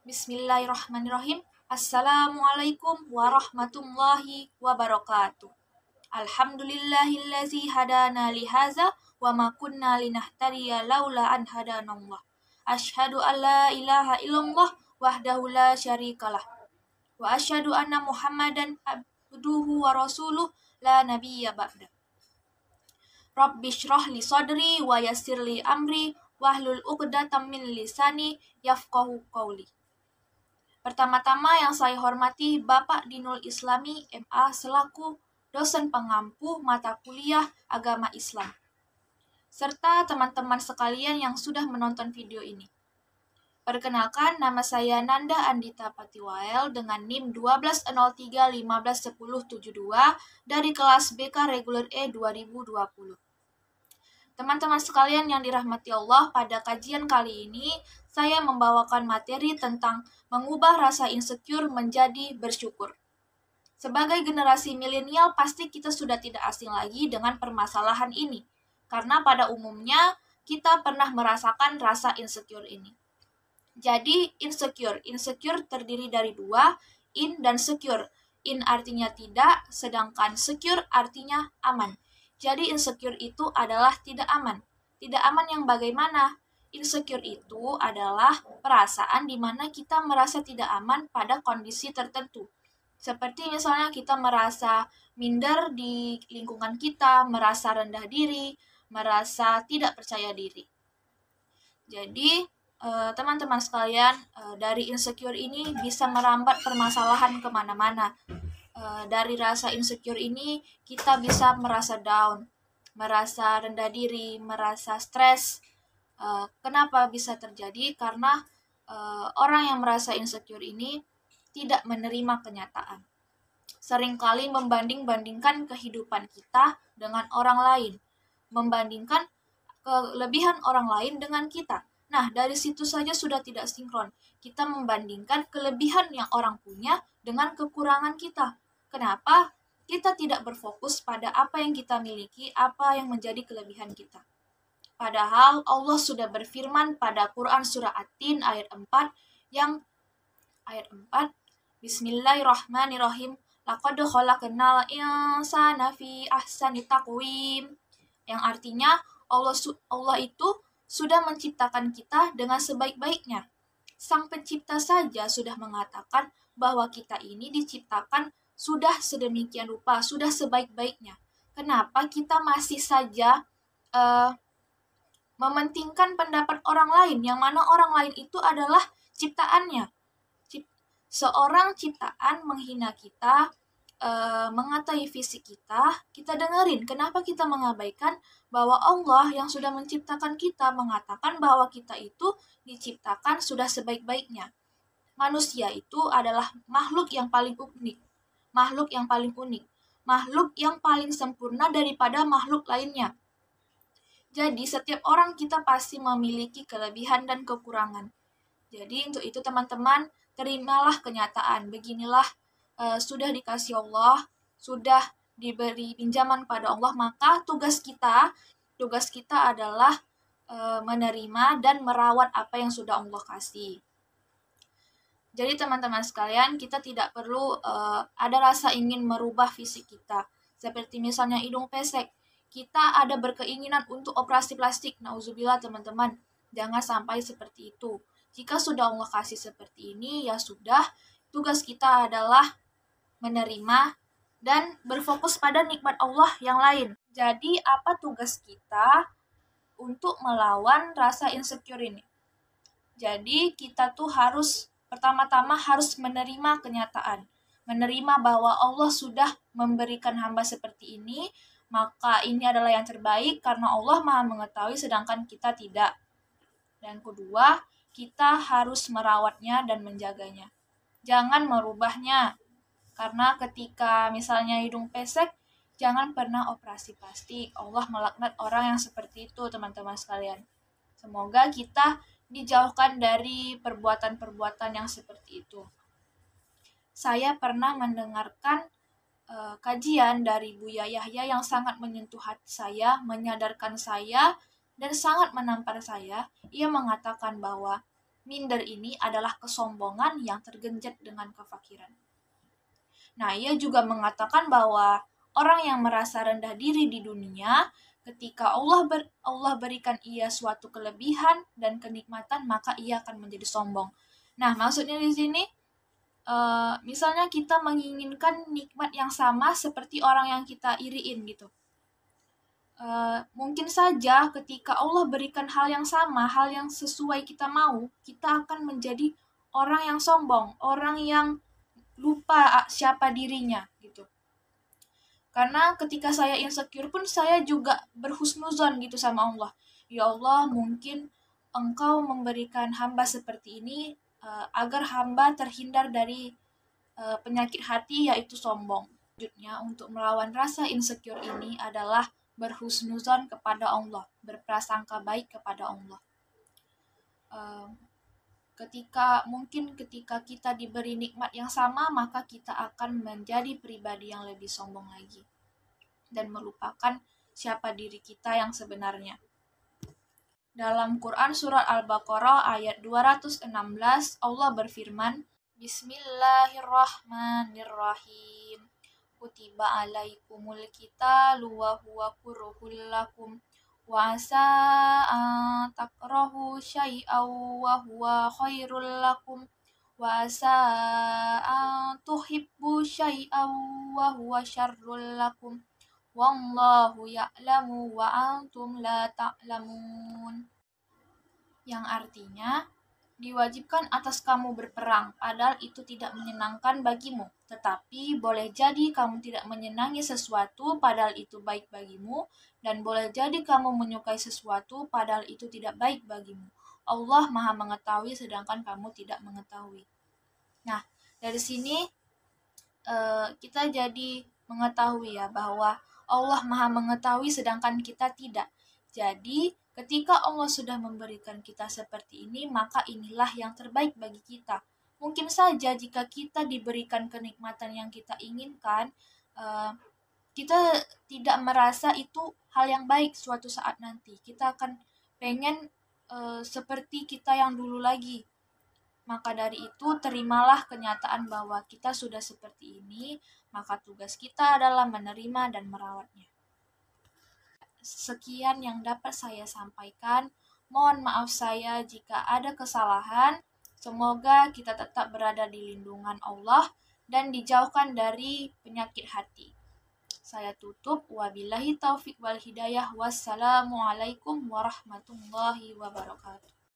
Bismillahirrahmanirrahim. Assalamualaikum warahmatullahi wabarakatuh. Alhamdulillahillazi hadana lihaza wa ma kunna linahtadiya laula an hadanallah. Asyhadu an la ilaha illallah wahdahu la syarikalah. Wa asyhadu anna Muhammadan abduhu wa rasuluh la nabiyya ba'da. Rabbi shrah li sadri wa yassir li amri wahlul 'uqdatam min lisani yafqahu qawli. Pertama-tama yang saya hormati Bapak Dinul Islami MA selaku dosen pengampu mata kuliah agama Islam, serta teman-teman sekalian yang sudah menonton video ini. Perkenalkan, nama saya Nanda Andita Patiwael dengan NIM 1203151072 dari kelas BK Reguler E 2020. Teman-teman sekalian yang dirahmati Allah, pada kajian kali ini saya membawakan materi tentang mengubah rasa insecure menjadi bersyukur. Sebagai generasi milenial, pasti kita sudah tidak asing lagi dengan permasalahan ini, karena pada umumnya kita pernah merasakan rasa insecure ini. Jadi, insecure terdiri dari dua, in dan secure. In artinya tidak, sedangkan secure artinya aman. Jadi insecure itu adalah tidak aman. Tidak aman yang bagaimana? Insecure itu adalah perasaan di mana kita merasa tidak aman pada kondisi tertentu. Seperti misalnya kita merasa minder di lingkungan kita, merasa rendah diri, merasa tidak percaya diri. Jadi, teman-teman sekalian, dari insecure ini bisa merambat permasalahan kemana-mana. Dari rasa insecure ini kita bisa merasa down, merasa rendah diri, merasa stres. Kenapa bisa terjadi? Karena orang yang merasa insecure ini tidak menerima kenyataan. Seringkali membanding-bandingkan kehidupan kita dengan orang lain, membandingkan kelebihan orang lain dengan kita. Nah, dari situ saja sudah tidak sinkron. Kita membandingkan kelebihan yang orang punya dengan kekurangan kita. Kenapa? Kita tidak berfokus pada apa yang kita miliki, apa yang menjadi kelebihan kita. Padahal Allah sudah berfirman pada Quran surah At-Tin ayat 4 Bismillahirrahmanirrahim. Laqad khalaqnal insana fi ahsani taqwim. Yang artinya Allah itu sudah menciptakan kita dengan sebaik-baiknya. Sang pencipta saja sudah mengatakan bahwa kita ini diciptakan sudah sedemikian rupa, sudah sebaik-baiknya. Kenapa kita masih saja mementingkan pendapat orang lain, yang mana orang lain itu adalah ciptaannya. Seorang ciptaan menghina kita, mengatai fisik kita dengerin. Kenapa kita mengabaikan bahwa Allah yang sudah menciptakan kita mengatakan bahwa kita itu diciptakan sudah sebaik-baiknya. Manusia itu adalah makhluk yang paling unik, makhluk yang paling sempurna daripada makhluk lainnya. Jadi setiap orang kita pasti memiliki kelebihan dan kekurangan. Jadi untuk itu teman-teman, terimalah kenyataan. Beginilah sudah dikasih Allah, sudah diberi pinjaman pada Allah, maka tugas kita adalah menerima dan merawat apa yang sudah Allah kasih. Jadi teman-teman sekalian, kita tidak perlu ada rasa ingin merubah fisik kita. Seperti misalnya hidung pesek, kita ada berkeinginan untuk operasi plastik. Nauzubillah teman-teman, jangan sampai seperti itu. Jika sudah Allah kasih seperti ini, ya sudah, tugas kita adalah menerima dan berfokus pada nikmat Allah yang lain. Jadi apa tugas kita untuk melawan rasa insecure ini? Jadi kita tuh pertama-tama harus menerima kenyataan. Menerima bahwa Allah sudah memberikan hamba seperti ini, maka ini adalah yang terbaik karena Allah Maha mengetahui sedangkan kita tidak. Dan kedua, kita harus merawatnya dan menjaganya. Jangan merubahnya. Karena ketika misalnya hidung pesek, jangan pernah operasi plastik. Allah melaknat orang yang seperti itu, teman-teman sekalian. Semoga kita dijauhkan dari perbuatan-perbuatan yang seperti itu. Saya pernah mendengarkan kajian dari Buya Yahya yang sangat menyentuh hati saya, menyadarkan saya, dan sangat menampar saya. Ia mengatakan bahwa Minder ini adalah kesombongan yang tergenjat dengan kefakiran. Nah, ia juga mengatakan bahwa orang yang merasa rendah diri di dunia, ketika Allah berikan ia suatu kelebihan dan kenikmatan, maka ia akan menjadi sombong. Nah, maksudnya di sini, misalnya kita menginginkan nikmat yang sama seperti orang yang kita iriin gitu. Mungkin saja ketika Allah berikan hal yang sama, hal yang sesuai kita mau, kita akan menjadi orang yang sombong, orang yang lupa siapa dirinya gitu. Karena ketika saya insecure pun saya juga berhusnuzon gitu sama Allah. Ya Allah, mungkin Engkau memberikan hamba seperti ini agar hamba terhindar dari penyakit hati yaitu sombong. Selanjutnya, untuk melawan rasa insecure ini adalah berhusnuzon kepada Allah, berprasangka baik kepada Allah. Ketika kita diberi nikmat yang sama, maka kita akan menjadi pribadi yang lebih sombong lagi dan melupakan siapa diri kita yang sebenarnya. Dalam Quran surat Al-Baqarah ayat 216, Allah berfirman, Bismillahirrahmanirrahim. Kutiba alaikumul qitalu wa huwa kurhul lakum wa asa an takrahu syai'aw wa huwa khairul lakum wa asa an tuhibbu syai'aw wa huwa syarrul lakum wallahu ya'lamu wa antum la ta'lamun. Yang artinya, diwajibkan atas kamu berperang, padahal itu tidak menyenangkan bagimu. Tetapi boleh jadi kamu tidak menyenangi sesuatu, padahal itu baik bagimu, dan boleh jadi kamu menyukai sesuatu, padahal itu tidak baik bagimu. Allah Maha mengetahui, sedangkan kamu tidak mengetahui. Nah, dari sini kita jadi mengetahui ya bahwa Allah Maha mengetahui, sedangkan kita tidak. Jadi, ketika Allah sudah memberikan kita seperti ini, maka inilah yang terbaik bagi kita. Mungkin saja jika kita diberikan kenikmatan yang kita inginkan, kita tidak merasa itu hal yang baik suatu saat nanti. Kita akan pengen seperti kita yang dulu lagi. Maka dari itu, terimalah kenyataan bahwa kita sudah seperti ini, maka tugas kita adalah menerima dan merawatnya. Sekian yang dapat saya sampaikan. Mohon maaf saya jika ada kesalahan. Semoga kita tetap berada di lindungan Allah dan dijauhkan dari penyakit hati. Saya tutup. Wabillahi taufik wal hidayah. Wassalamualaikum warahmatullahi wabarakatuh.